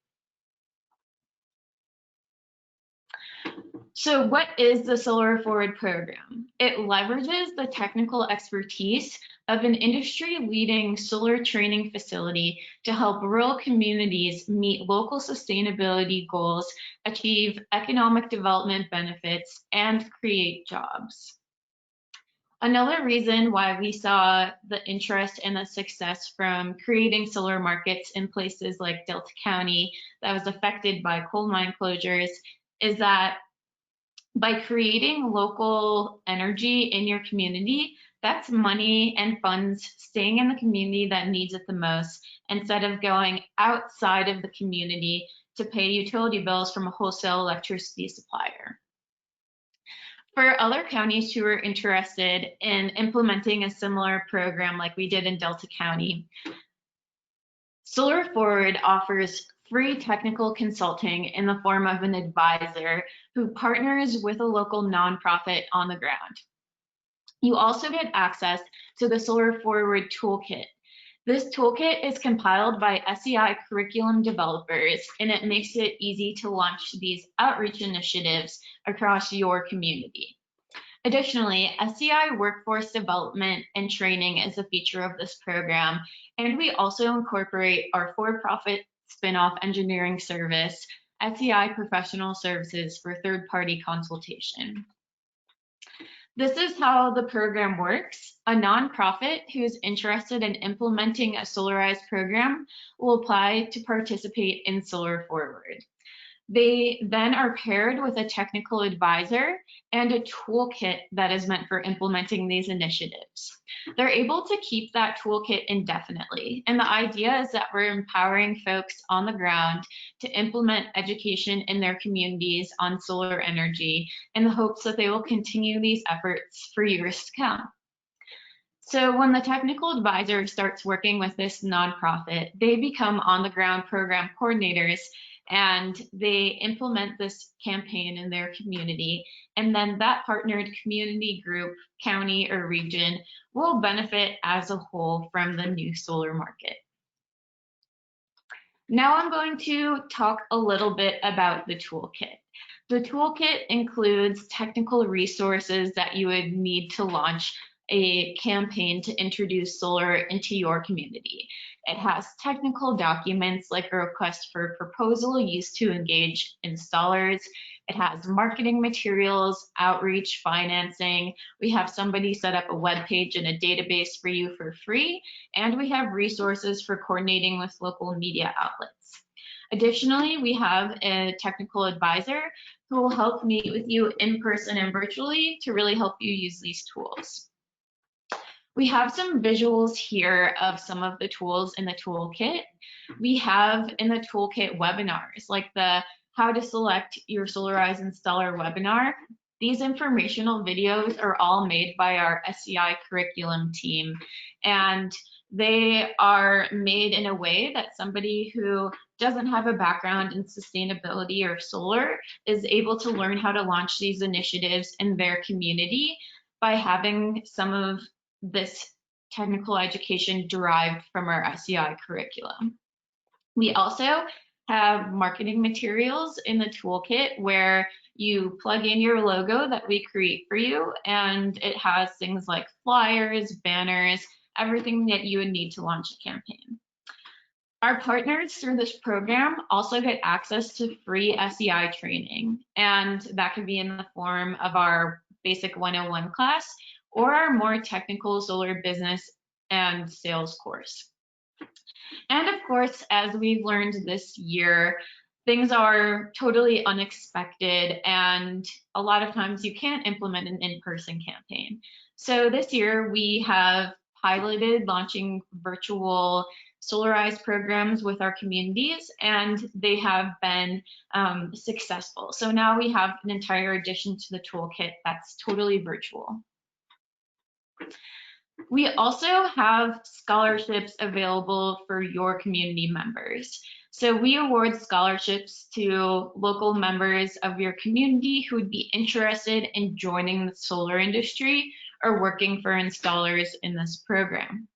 So what is the Solar Forward program? It leverages the technical expertise of an industry-leading solar training facility to help rural communities meet local sustainability goals, achieve economic development benefits, and create jobs. Another reason why we saw the interest and the success from creating solar markets in places like Delta County that was affected by coal mine closures is that by creating local energy in your community, that's money and funds staying in the community that needs it the most, instead of going outside of the community to pay utility bills from a wholesale electricity supplier. For other counties who are interested in implementing a similar program like we did in Delta County, Solar Forward offers free technical consulting in the form of an advisor who partners with a local nonprofit on the ground. You also get access to the Solar Forward Toolkit. This toolkit is compiled by SEI curriculum developers, and it makes it easy to launch these outreach initiatives across your community. Additionally, SEI workforce development and training is a feature of this program, and we also incorporate our for-profit spin-off engineering service, SEI Professional Services, for third-party consultation. This is how the program works. A nonprofit who is interested in implementing a Solarize program will apply to participate in Solar Forward. They then are paired with a technical advisor and a toolkit that is meant for implementing these initiatives. They're able to keep that toolkit indefinitely. And the idea is that we're empowering folks on the ground to implement education in their communities on solar energy in the hopes that they will continue these efforts for years to come. So when the technical advisor starts working with this nonprofit, they become on-the-ground program coordinators and they implement this campaign in their community. And then that partnered community group, county, or region will benefit as a whole from the new solar market. Now I'm going to talk a little bit about the toolkit. The toolkit includes technical resources that you would need to launch a campaign to introduce solar into your community. It has technical documents like a request for proposal used to engage installers. It has marketing materials, outreach, financing. We have somebody set up a web page and a database for you for free, and we have resources for coordinating with local media outlets. Additionally, we have a technical advisor who will help meet with you in person and virtually to really help you use these tools. We have some visuals here of some of the tools in the toolkit. We have in the toolkit webinars, like the How to Select Your Solarized Installer webinar. These informational videos are all made by our SEI curriculum team, and they are made in a way that somebody who doesn't have a background in sustainability or solar is able to learn how to launch these initiatives in their community by having some of this technical education derived from our SEI curriculum. We also have marketing materials in the toolkit where you plug in your logo that we create for you, and it has things like flyers, banners, everything that you would need to launch a campaign. Our partners through this program also get access to free SEI training, and that could be in the form of our Basic 101 class or our more technical solar business and sales course. And of course, as we've learned this year, things are totally unexpected, and a lot of times you can't implement an in-person campaign. So this year we have piloted launching virtual solarized programs with our communities, and they have been successful. So now we have an entire addition to the toolkit that's totally virtual. We also have scholarships available for your community members. So we award scholarships to local members of your community who would be interested in joining the solar industry or working for installers in this program.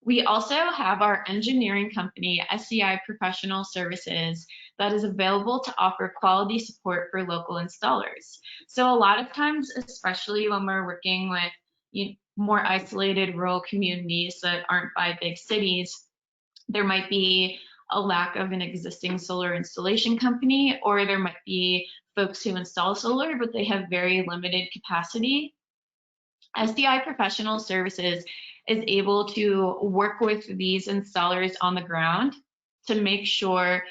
We also have our engineering company, SEI Professional Services, that is available to offer quality support for local installers. So a lot of times, especially when we're working with more isolated rural communities that aren't by big cities, there might be a lack of an existing solar installation company, or there might be folks who install solar, but they have very limited capacity. SEI Professional Services is able to work with these installers on the ground to make sure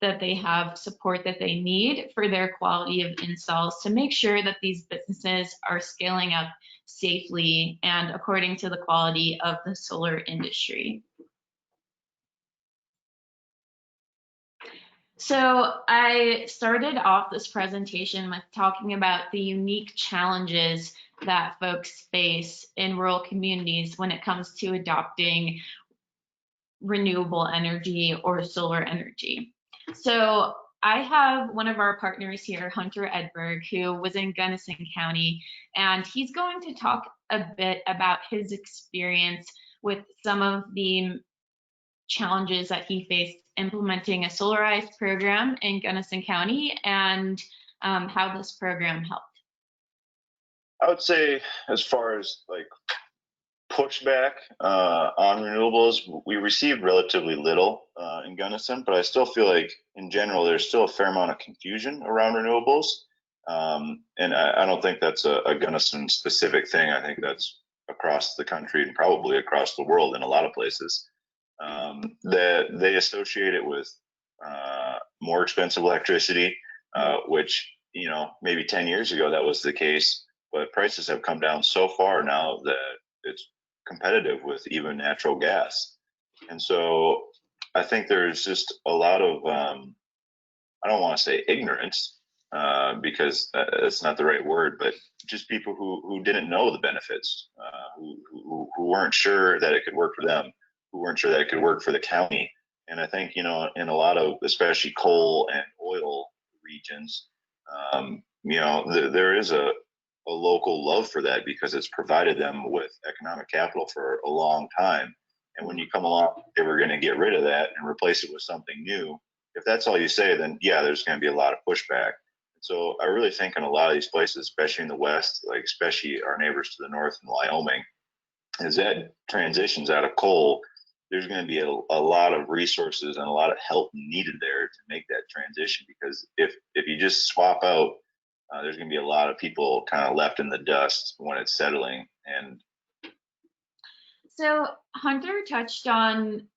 that they have support that they need for their quality of installs, to make sure that these businesses are scaling up safely and according to the quality of the solar industry. So I started off this presentation with talking about the unique challenges that folks face in rural communities when it comes to adopting renewable energy or solar energy. So I have one of our partners here, Hunter Edberg, who was in Gunnison County, and he's going to talk a bit about his experience with some of the challenges that he faced implementing a solarized program in Gunnison County and how this program helped. I would say, as far as like pushback on renewables, we received relatively little in Gunnison, but I still feel like in general there's still a fair amount of confusion around renewables, and I don't think that's a Gunnison specific thing. I think that's across the country and probably across the world in a lot of places. That they associate it with more expensive electricity, which, you know, maybe 10 years ago that was the case, but prices have come down so far now that it's competitive with even natural gas. And so I think there's just a lot of, I don't want to say ignorance, because that's not the right word, but just people who didn't know the benefits, who weren't sure that it could work for them, who weren't sure that it could work for the county. And I think, you know, in a lot of, especially coal and oil regions, you know, there is a local love for that because it's provided them with economic capital for a long time. And when you come along, they were going to get rid of that and replace it with something new. If that's all you say, then yeah, there's going to be a lot of pushback. So I really think in a lot of these places, especially in the West, like especially our neighbors to the north in Wyoming, as that transitions out of coal, there's going to be a lot of resources and a lot of help needed there to make that transition. Because if you just swap out, there's going to be a lot of people kind of left in the dust when it's settling. And so Hunter touched on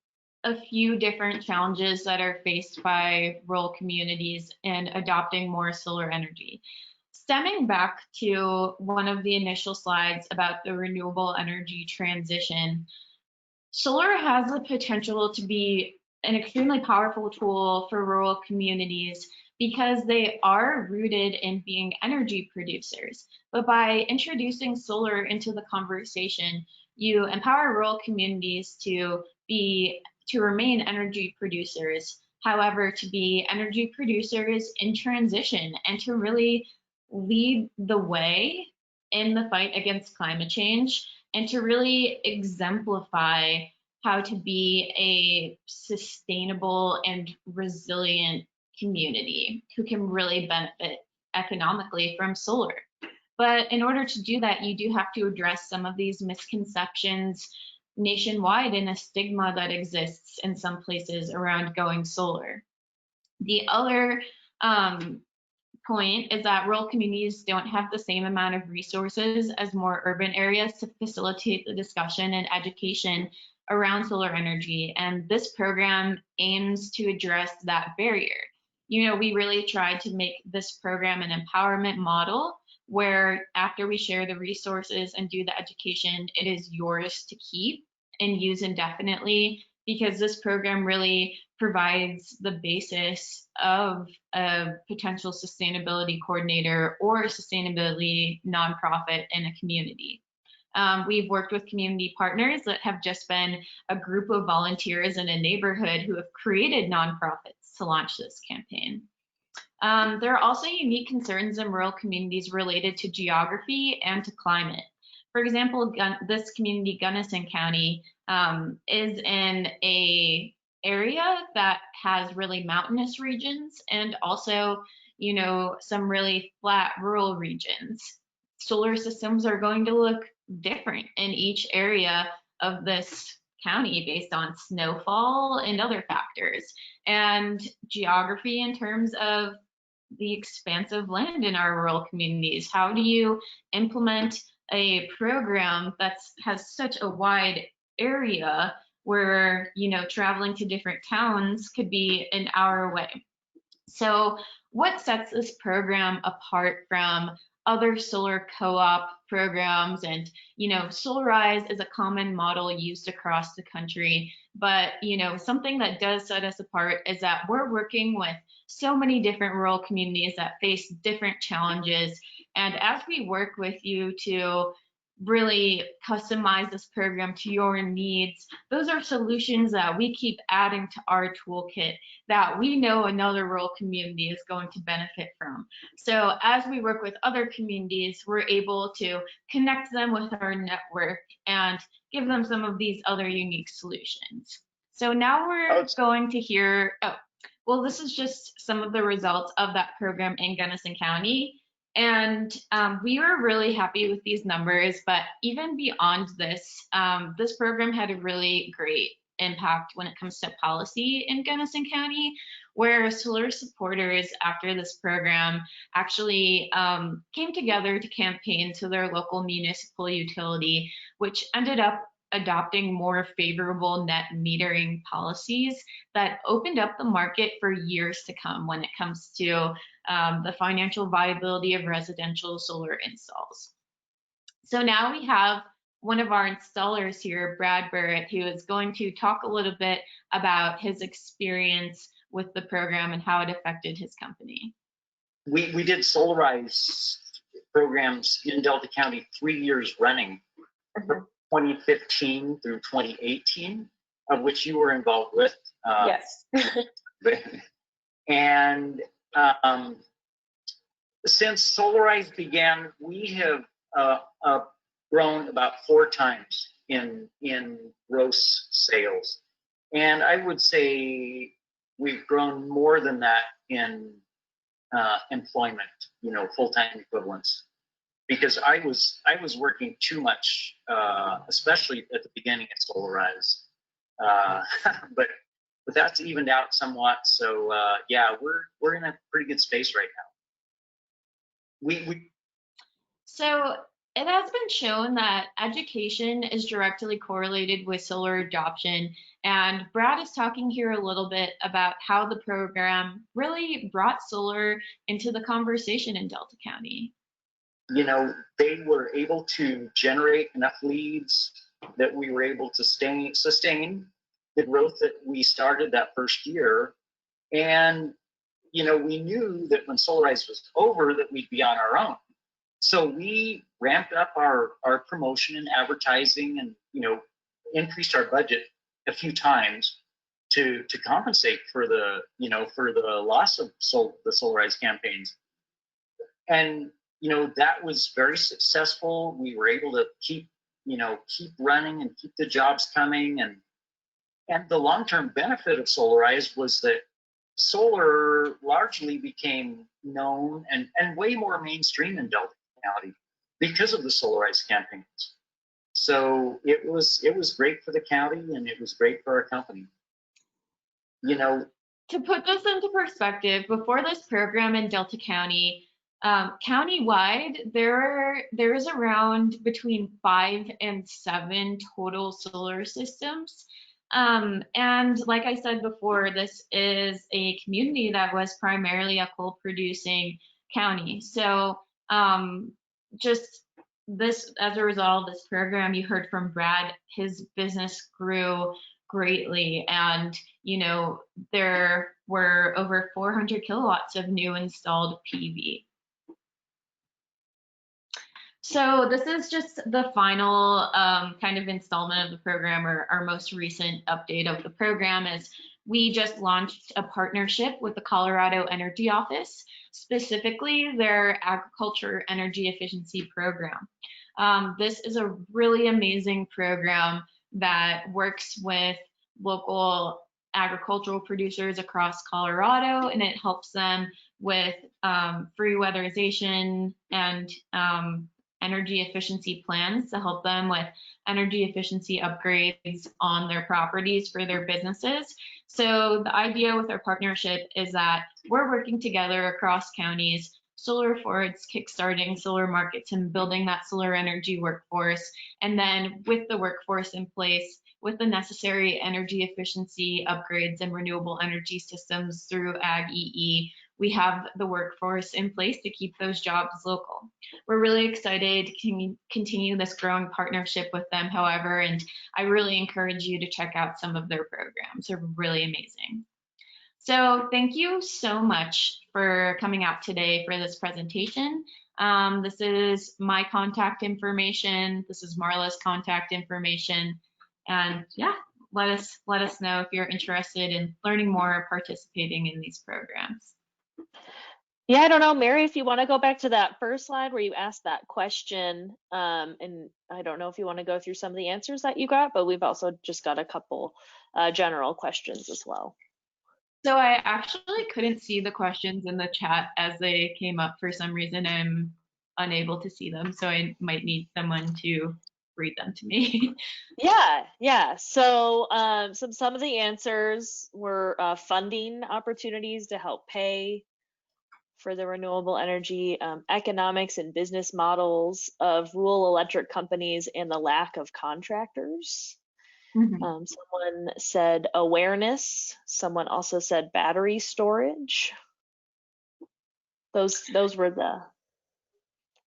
a few different challenges that are faced by rural communities in adopting more solar energy. Stemming back to one of the initial slides about the renewable energy transition, solar has the potential to be an extremely powerful tool for rural communities because they are rooted in being energy producers. But by introducing solar into the conversation, you empower rural communities to remain energy producers, however, to be energy producers in transition and to really lead the way in the fight against climate change and to really exemplify how to be a sustainable and resilient community who can really benefit economically from solar. But in order to do that, you do have to address some of these misconceptions nationwide and a stigma that exists in some places around going solar. The other point is that rural communities don't have the same amount of resources as more urban areas to facilitate the discussion and education around solar energy. And this program aims to address that barrier. You know, we really tried to make this program an empowerment model where after we share the resources and do the education, it is yours to keep and use indefinitely, because this program really provides the basis of a potential sustainability coordinator or a sustainability nonprofit in a community. We've worked with community partners that have just been a group of volunteers in a neighborhood who have created nonprofits to launch this campaign. There are also unique concerns in rural communities related to geography and to climate. For example, this community, Gunnison County, is in a area that has really mountainous regions and also, you know, some really flat rural regions. Solar systems are going to look different in each area of this county based on snowfall and other factors, and geography in terms of the expansive land in our rural communities. How do you implement a program that has such a wide area where, you know, traveling to different towns could be an hour away? So what sets this program apart from other solar co-op programs? And, you know, Solarize is a common model used across the country, but, you know, something that does set us apart is that we're working with so many different rural communities that face different challenges. And as we work with you to really customize this program to your needs, those are solutions that we keep adding to our toolkit that we know another rural community is going to benefit from. So as we work with other communities, we're able to connect them with our network and give them some of these other unique solutions. So now we're going to hear, well, this is just some of the results of that program in Gunnison County. And we were really happy with these numbers, but even beyond this, this program had a really great impact when it comes to policy in Gunnison County, where solar supporters after this program actually came together to campaign to their local municipal utility, which ended up adopting more favorable net metering policies that opened up the market for years to come when it comes to the financial viability of residential solar installs. So now we have one of our installers here, Brad Burt, who is going to talk a little bit about his experience with the program and how it affected his company. We did solarize programs in Delta County 3 years running, from 2015 through 2018, of which you were involved with. Yes. And since Solarize began, we have grown about 4 times in gross sales. And I would say we've grown more than that in employment, full-time equivalents. Because I was working too much, especially at the beginning of Solarize. But that's evened out somewhat. So yeah, we're in a pretty good space right now. So it has been shown that education is directly correlated with solar adoption, and Brad is talking here a little bit about how the program really brought solar into the conversation in Delta County. They were able to generate enough leads that we were able to sustain the growth that we started that first year. And, we knew that when Solarize was over that we'd be on our own. So we ramped up our promotion and advertising and, increased our budget a few times to compensate for the loss of the Solarize campaigns. And, that was very successful. We were able to keep running and keep the jobs coming. And the long-term benefit of Solarize was that solar largely became known and way more mainstream in Delta County because of the Solarize campaigns. So it was great for the county and it was great for our company. To put this into perspective, before this program in Delta County, countywide, there is around between 5 and 7 total solar systems. And like I said before, this is a community that was primarily a coal producing county. So just this, as a result of this program, you heard from Brad, his business grew greatly, and there were over 400 kilowatts of new installed PV. So this is just the final kind of installment of the program, or our most recent update of the program is we just launched a partnership with the Colorado Energy Office, specifically their agriculture energy efficiency program. This is a really amazing program that works with local agricultural producers across Colorado, and it helps them with free weatherization and energy efficiency plans to help them with energy efficiency upgrades on their properties for their businesses. So the idea with our partnership is that we're working together across counties, solar forwards, kickstarting solar markets and building that solar energy workforce. And then with the workforce in place, with the necessary energy efficiency upgrades and renewable energy systems through Ag EE, we have the workforce in place to keep those jobs local. We're really excited to continue this growing partnership with them, however, and I really encourage you to check out some of their programs. They're really amazing. So thank you so much for coming out today for this presentation. This is my contact information. This is Marla's contact information. And yeah, let us know if you're interested in learning more or participating in these programs. Yeah, I don't know, Mary, if you want to go back to that first slide where you asked that question, and I don't know if you want to go through some of the answers that you got, but we've also just got a couple general questions as well. So I actually couldn't see the questions in the chat as they came up. For some reason, I'm unable to see them, so I might need someone to read them to me. Yeah. So some of the answers were funding opportunities to help pay for the renewable energy, economics and business models of rural electric companies and the lack of contractors. Someone said awareness. Someone also said battery storage. Those were the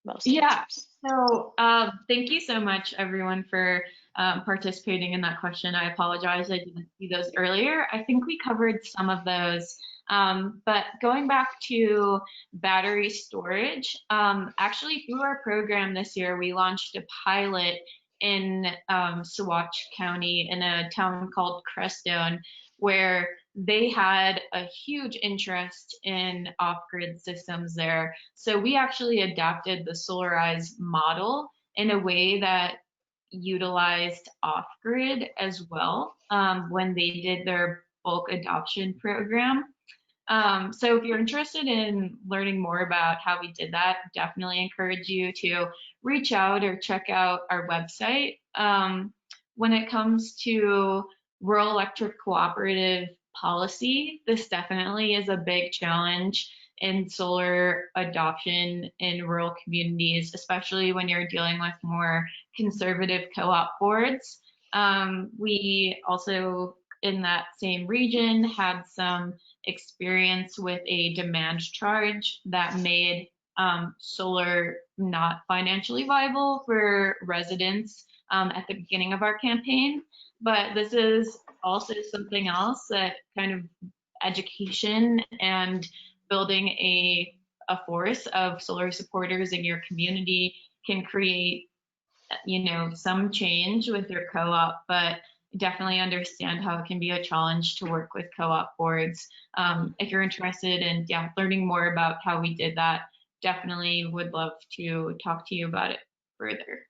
most answers. So thank you so much, everyone, for participating in that question. I apologize, I didn't see those earlier. I think we covered some of those. But going back to battery storage, actually through our program this year, we launched a pilot in Saguache County in a town called Crestone, where they had a huge interest in off-grid systems there. So we actually adapted the Solarize model in a way that utilized off-grid as well when they did their bulk adoption program. So if you're interested in learning more about how we did that, definitely encourage you to reach out or check out our website. When it comes to rural electric cooperative policy, this definitely is a big challenge in solar adoption in rural communities, especially when you're dealing with more conservative co-op boards. We also, in that same region, had some experience with a demand charge that made solar not financially viable for residents at the beginning of our campaign. But this is also something else that kind of education and building a force of solar supporters in your community can create, you know, some change with your co-op, but definitely understand how it can be a challenge to work with co-op boards. If you're interested in learning more about how we did that, definitely would love to talk to you about it further.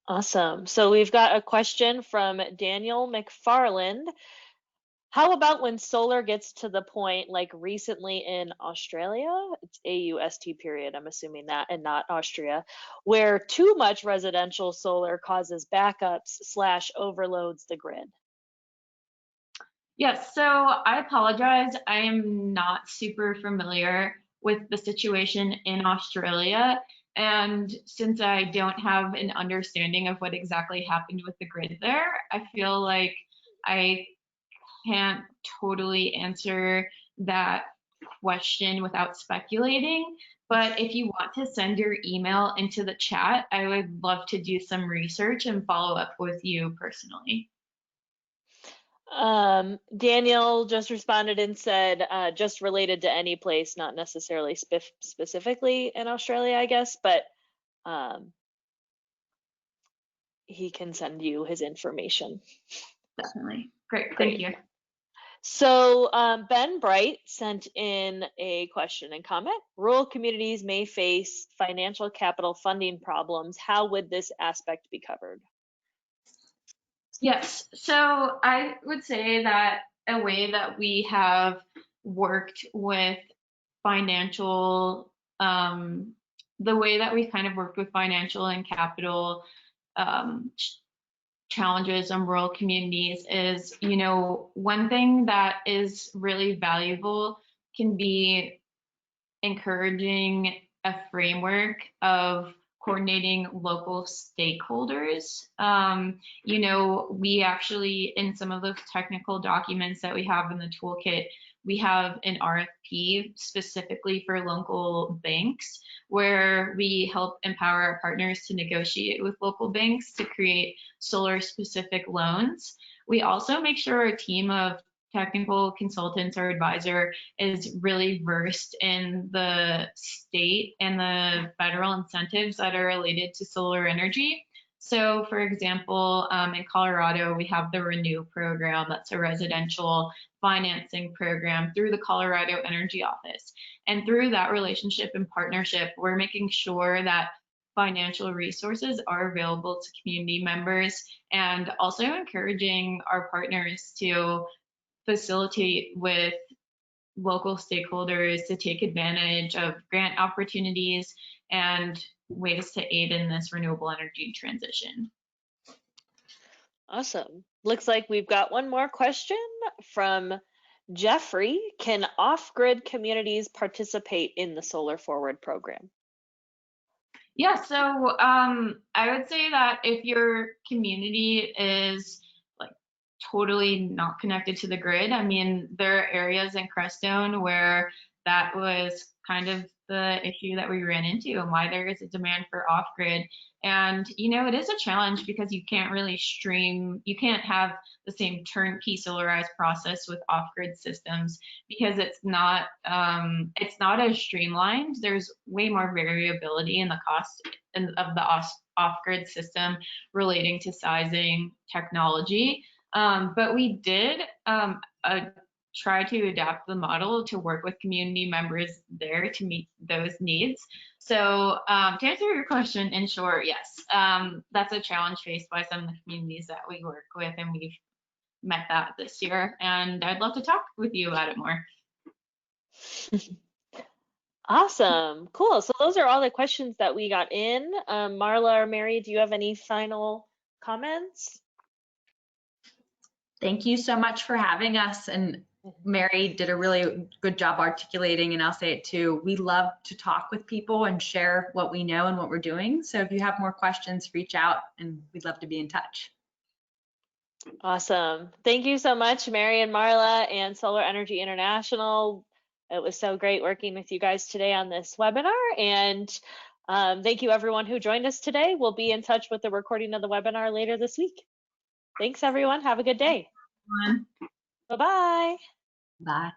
Awesome. So we've got a question from Daniel McFarland. How about when solar gets to the point, like recently in Australia, it's AUST period, I'm assuming that, and not Austria, where too much residential solar causes backups / overloads the grid? Yes, so I apologize. I am not super familiar with the situation in Australia. And since I don't have an understanding of what exactly happened with the grid there, I feel like I can't totally answer that question without speculating. But if you want to send your email into the chat, I would love to do some research and follow up with you personally. Daniel just responded and said, just related to any place, not necessarily specifically in Australia, I guess, but he can send you his information. Definitely. Great. Thank you. So Ben Bright sent in a question and comment. Rural communities may face financial capital funding problems. How would this aspect be covered? Yes, so I would say that a way that we have worked with financial, the way that we kind of worked with financial and capital challenges in rural communities is, you know, one thing that is really valuable can be encouraging a framework of coordinating local stakeholders. You know, we actually, in some of those technical documents that we have in the toolkit, we have an RFP specifically for local banks where we help empower our partners to negotiate with local banks to create solar specific loans. We also make sure our team of technical consultants or advisor is really versed in the state and the federal incentives that are related to solar energy. So for example, in Colorado, we have the Renew program. That's a residential financing program through the Colorado Energy Office. And through that relationship and partnership, we're making sure that financial resources are available to community members and also encouraging our partners to facilitate with local stakeholders to take advantage of grant opportunities and ways to aid in this renewable energy transition. Awesome. Looks like we've got one more question from Jeffrey, can off-grid communities participate in the Solar Forward program? Yeah, so I would say that if your community is like totally not connected to the grid, I mean, there are areas in Crestone where that was kind of the issue that we ran into and why there is a demand for off-grid. And, you know, it is a challenge because you can't really stream, you can't have the same turnkey solarized process with off-grid systems because it's not as streamlined. There's way more variability in the cost of the off-grid system relating to sizing technology. But we did try to adapt the model to work with community members there to meet those needs. So to answer your question, in short, yes, that's a challenge faced by some of the communities that we work with, and we've met that this year. And I'd love to talk with you about it more. Awesome, cool. So those are all the questions that we got in. Marla or Mary, do you have any final comments? Thank you so much for having us. And Mary did a really good job articulating, and I'll say it too. We love to talk with people and share what we know and what we're doing. So if you have more questions, reach out and we'd love to be in touch. Awesome. Thank you so much, Mary and Marla and Solar Energy International. It was so great working with you guys today on this webinar. And thank you everyone who joined us today. We'll be in touch with the recording of the webinar later this week. Thanks everyone. Have a good day. Bye-bye. Bye.